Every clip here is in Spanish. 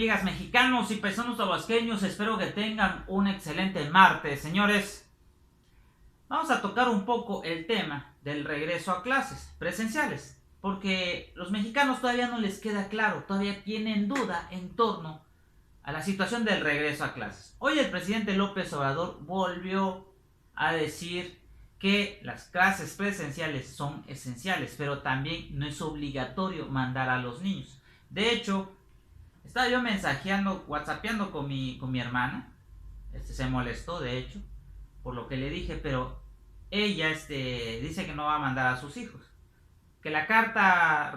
amigas mexicanos y paisanos tabasqueños? Espero que tengan un excelente martes. Señores, vamos a tocar un poco el tema del regreso a clases presenciales, porque los mexicanos todavía no les queda claro, todavía tienen duda en torno a la situación del regreso a clases. Hoy el presidente López Obrador volvió a decir que las clases presenciales son esenciales, pero también no es obligatorio mandar a los niños. De hecho, estaba yo mensajeando, whatsappeando con mi hermana. Se molestó, de hecho, por lo que le dije, pero ella dice que no va a mandar a sus hijos. Que la carta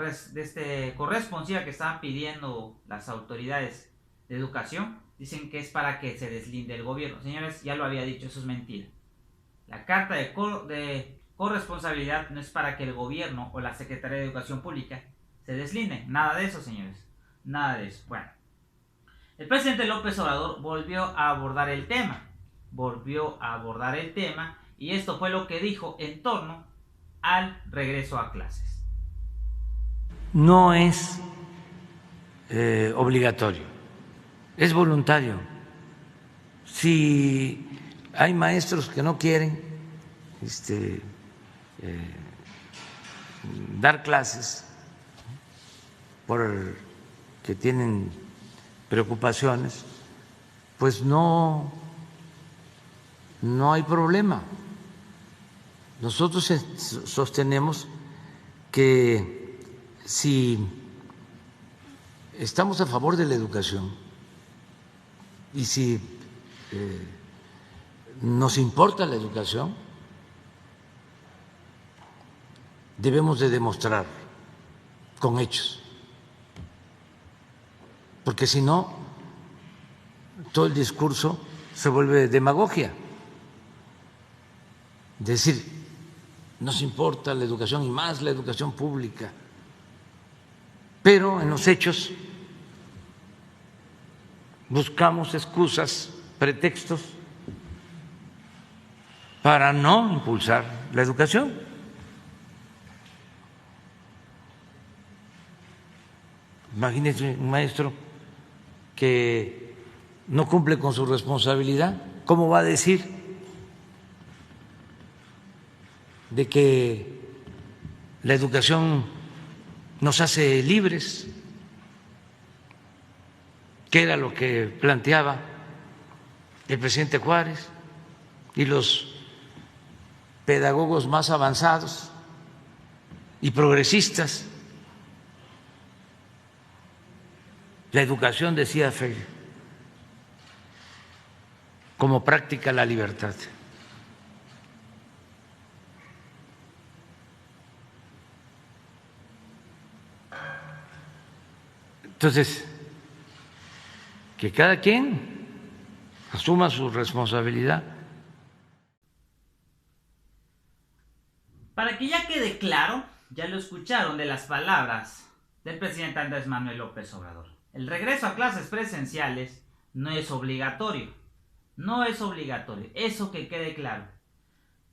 corresponsiva que estaban pidiendo las autoridades de educación, dicen que es para que se deslinde el gobierno. Señores, ya lo había dicho, eso es mentira. La carta de corresponsabilidad no es para que el gobierno o la Secretaría de Educación Pública se deslinden. Nada de eso, señores. Nada de eso. Bueno, el presidente López Obrador volvió a abordar el tema. Y esto fue lo que dijo en torno al regreso a clases. No es obligatorio, es voluntario. Si hay maestros que no quieren dar clases porque tienen preocupaciones, pues no hay problema. Nosotros sostenemos que si estamos a favor de la educación y si nos importa la educación, debemos de demostrar con hechos, porque si no, todo el discurso se vuelve demagogia. Decir, nos importa la educación y más la educación pública, pero en los hechos buscamos excusas, pretextos para no impulsar la educación. Imagínense un maestro que no cumple con su responsabilidad, ¿cómo va a decir de que la educación nos hace libres, que era lo que planteaba el presidente Juárez y los pedagogos más avanzados y progresistas? La educación, decía Freire, como práctica la libertad. Entonces, que cada quien asuma su responsabilidad. Para que ya quede claro, ya lo escucharon de las palabras del presidente Andrés Manuel López Obrador. El regreso a clases presenciales no es obligatorio. No es obligatorio. Eso que quede claro.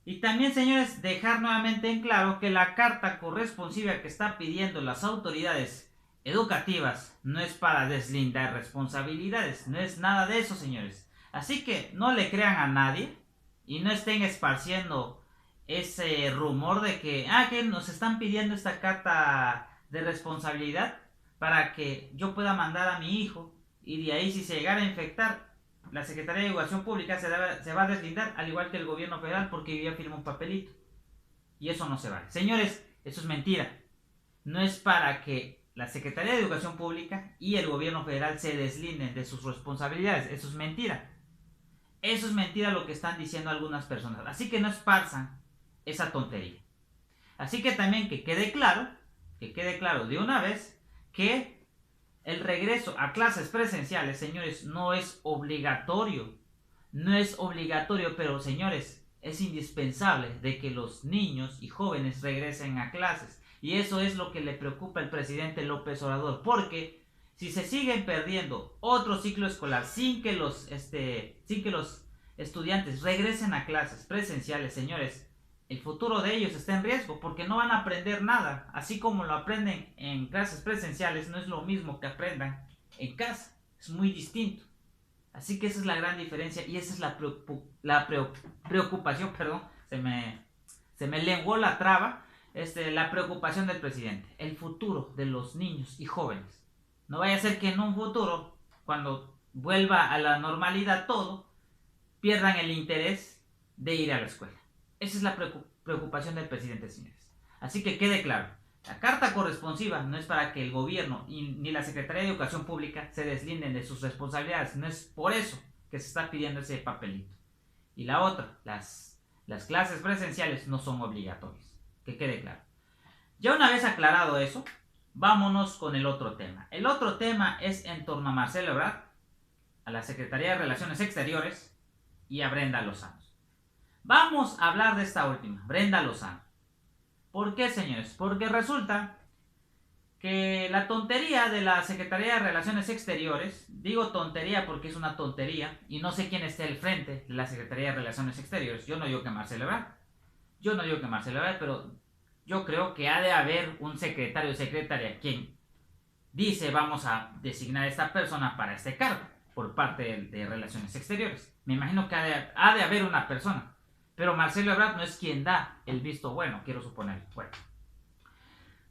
Y también, señores, dejar nuevamente en claro que la carta corresponsiva que está pidiendo las autoridades educativas no es para deslindar responsabilidades. No es nada de eso, señores. Así que no le crean a nadie y no estén esparciendo ese rumor de que nos están pidiendo esta carta de responsabilidad para que yo pueda mandar a mi hijo, y de ahí, si se llegara a infectar, la Secretaría de Educación Pública se va a deslindar, al igual que el gobierno federal, porque yo ya firmó un papelito. Y eso no se vale. Señores, eso es mentira. No es para que la Secretaría de Educación Pública y el gobierno federal se deslinden de sus responsabilidades. Eso es mentira. Eso es mentira lo que están diciendo algunas personas. Así que no esparzan esa tontería. Así que también que quede claro de una vez, que el regreso a clases presenciales, señores, no es obligatorio. No es obligatorio, pero, señores, es indispensable de que los niños y jóvenes regresen a clases. Y eso es lo que le preocupa al presidente López Obrador, porque si se siguen perdiendo otro ciclo escolar sin que los estudiantes regresen a clases presenciales, señores, el futuro de ellos está en riesgo, porque no van a aprender nada. Así como lo aprenden en clases presenciales, no es lo mismo que aprendan en casa. Es muy distinto. Así que esa es la gran diferencia y esa es la preocupación, perdón, se me lenguó la traba, la preocupación del presidente, el futuro de los niños y jóvenes. No vaya a ser que en un futuro, cuando vuelva a la normalidad todo, pierdan el interés de ir a la escuela. Esa es la preocupación del presidente, señores. Así que quede claro, la carta corresponsiva no es para que el gobierno ni la Secretaría de Educación Pública se deslinden de sus responsabilidades. No es por eso que se está pidiendo ese papelito. Y la otra, las clases presenciales no son obligatorias. Que quede claro. Ya una vez aclarado eso, vámonos con el otro tema. El otro tema es en torno a Marcelo Ebrard, a la Secretaría de Relaciones Exteriores y a Brenda Lozano. Vamos a hablar de esta última, Brenda Lozano. ¿Por qué, señores? Porque resulta que la tontería de la Secretaría de Relaciones Exteriores, digo tontería porque es una tontería, y no sé quién esté al frente de la Secretaría de Relaciones Exteriores. Yo no digo que Marcelo Ebrard, pero yo creo que ha de haber un secretario o secretaria quien dice vamos a designar a esta persona para este cargo por parte de Relaciones Exteriores. Me imagino que ha de haber una persona. Pero Marcelo Ebrard no es quien da el visto bueno, quiero suponer. Bueno,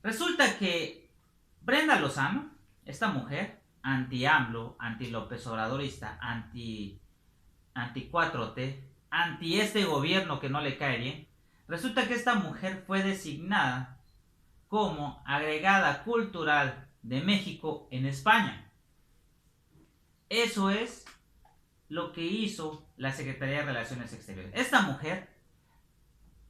resulta que Brenda Lozano, esta mujer, anti-AMLO, anti-López Obradorista, anti-4T, anti este gobierno que no le cae bien, resulta que esta mujer fue designada como agregada cultural de México en España. Eso es lo que hizo la Secretaría de Relaciones Exteriores. Esta mujer,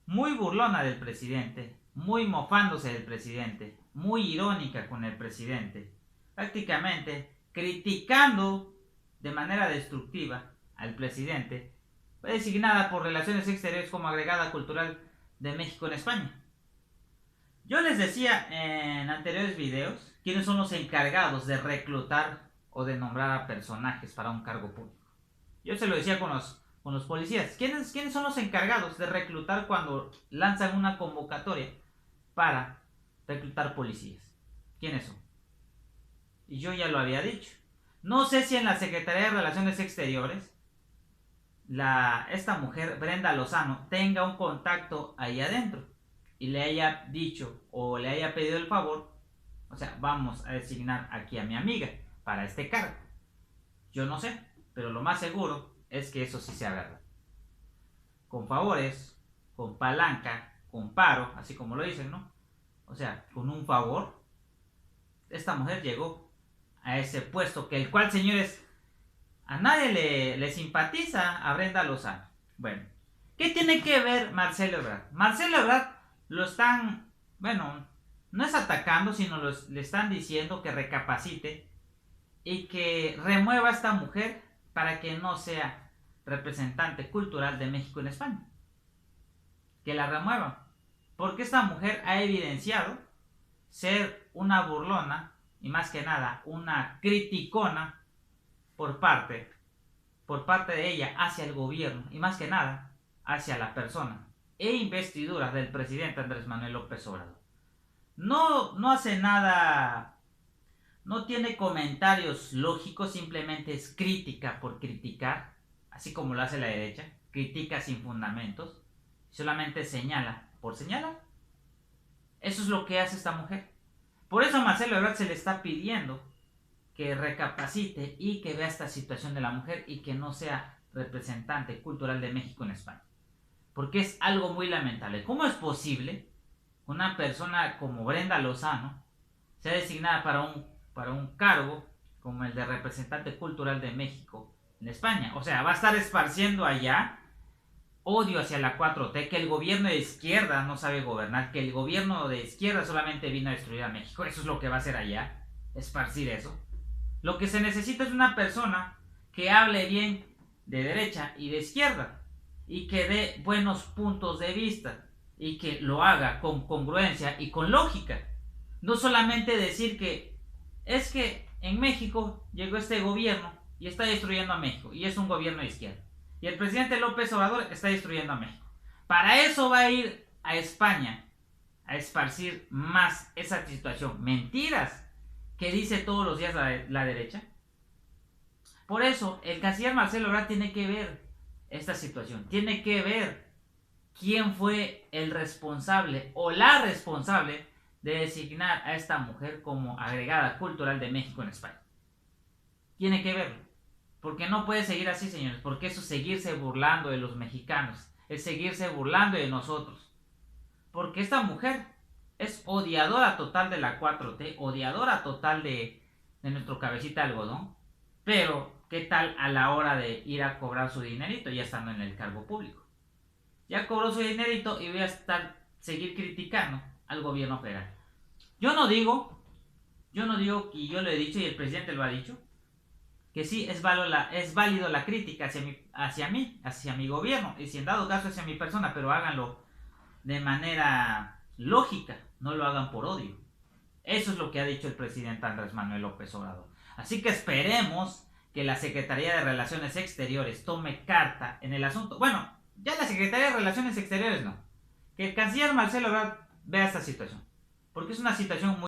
muy burlona del presidente, muy mofándose del presidente, muy irónica con el presidente, prácticamente criticando de manera destructiva al presidente, fue designada por Relaciones Exteriores como agregada cultural de México en España. Yo les decía en anteriores videos quiénes son los encargados de reclutar o de nombrar a personajes para un cargo público. Yo se lo decía con los policías. ¿Quiénes son los encargados de reclutar cuando lanzan una convocatoria para reclutar policías? ¿Quiénes son? Y yo ya lo había dicho. No sé si en la Secretaría de Relaciones Exteriores esta mujer, Brenda Lozano, tenga un contacto ahí adentro y le haya dicho o le haya pedido el favor, o sea, vamos a designar aquí a mi amiga para este cargo. Yo no sé, pero lo más seguro es que eso sí sea verdad. Con favores, con palanca, con paro, así como lo dicen, ¿no? O sea, con un favor, esta mujer llegó a ese puesto que el cual, señores, a nadie le simpatiza a Brenda Lozano. Bueno, ¿qué tiene que ver Marcelo Ebrard? Marcelo Ebrard lo están, bueno, no es atacando, sino le están diciendo que recapacite y que remueva a esta mujer para que no sea representante cultural de México en España. Que la remueva. Porque esta mujer ha evidenciado ser una burlona y más que nada una criticona por parte de ella hacia el gobierno y más que nada hacia la persona e investidura del presidente Andrés Manuel López Obrador. No hace nada, no tiene comentarios lógicos, simplemente es crítica por criticar, así como lo hace la derecha, critica sin fundamentos, solamente señala por señalar. Eso es lo que hace esta mujer. Por eso a Marcelo Ebrard se le está pidiendo que recapacite y que vea esta situación de la mujer y que no sea representante cultural de México en España. Porque es algo muy lamentable. ¿Cómo es posible que una persona como Brenda Lozano sea designada para un cargo como el de representante cultural de México en España? O sea, va a estar esparciendo allá odio hacia la 4T, que el gobierno de izquierda no sabe gobernar, que el gobierno de izquierda solamente vino a destruir a México. Eso es lo que va a hacer allá, esparcir eso. Lo que se necesita es una persona que hable bien de derecha y de izquierda y que dé buenos puntos de vista y que lo haga con congruencia y con lógica. No solamente decir que es que en México llegó este gobierno y está destruyendo a México y es un gobierno de izquierda. Y el presidente López Obrador está destruyendo a México. Para eso va a ir a España a esparcir más esa situación. Mentiras que dice todos los días la derecha. Por eso, el canciller Marcelo Ebrard tiene que ver esta situación, tiene que ver quién fue el responsable o la responsable de designar a esta mujer como agregada cultural de México en España. Tiene que verlo, porque no puede seguir así, señores, porque eso es seguirse burlando de los mexicanos, es seguirse burlando de nosotros, porque esta mujer es odiadora total de la 4T, odiadora total de nuestro cabecita de algodón, pero ¿qué tal a la hora de ir a cobrar su dinerito ya estando en el cargo público? Ya cobró su dinerito y voy a seguir criticando al gobierno federal. Yo no digo, y yo lo he dicho y el presidente lo ha dicho, que sí es válido la crítica hacia mi gobierno, y si en dado caso hacia mi persona, pero háganlo de manera lógica, no lo hagan por odio. Eso es lo que ha dicho el presidente Andrés Manuel López Obrador. Así que esperemos que la Secretaría de Relaciones Exteriores tome carta en el asunto. Bueno, ya la Secretaría de Relaciones Exteriores no. Que el canciller Marcelo Ebrard vea esta situación. Porque es una situación muy